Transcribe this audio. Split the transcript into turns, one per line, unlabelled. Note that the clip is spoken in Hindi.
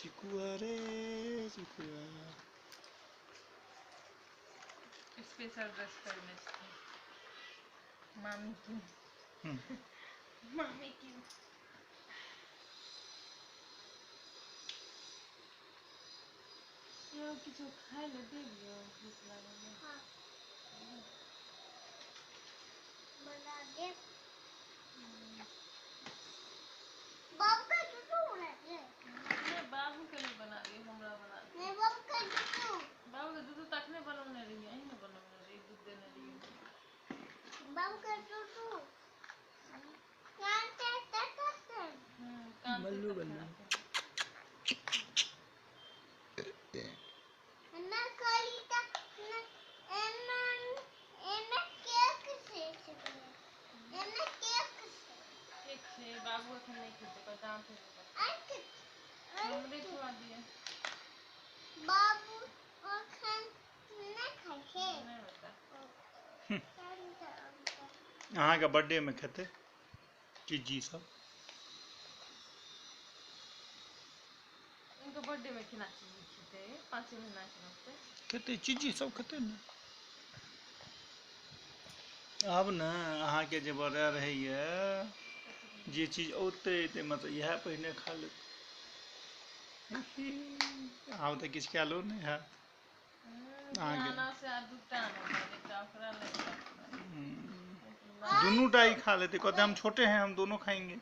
चिकुआ रे चिकुआ।
स्पेशल ड्रेस करने मामी की मामी की किछु खाए ले दियो भूख लागल है। हां बना दे। बाबू का टूटू बना दे। नहीं बाबू के लिए बना दे, हमरा बना दे। नहीं बाबू का टूटू तखने बनौने रही, अहीं ने बनौने रही, दूध देने रही। बाबू का टूटू कांटे
मल्लू बल्लू
ना करी ता एना एना केक से एना केक से बाबू अखन नहीं खेते पर दाम से हमरे छुआ दिए बाबू अखन नहीं खाए छे नहीं होता।
अहाँ के बर्थडे में खेते चिज्जी सब।
इनको बर्थडे में खिला चीज खेते 5 महीना के होते
खेते चिज्जी सब खेते न। अब न अहाँ के जे बड़ा रहैया जे चीज औते ते मतलब यह पहिने खा ले। आब तो किछ कैलो नहीं है
खाना से दुटा
दोनों टा ही खा लेते, कहते हम छोटे हैं हम दोनों खाएंगे।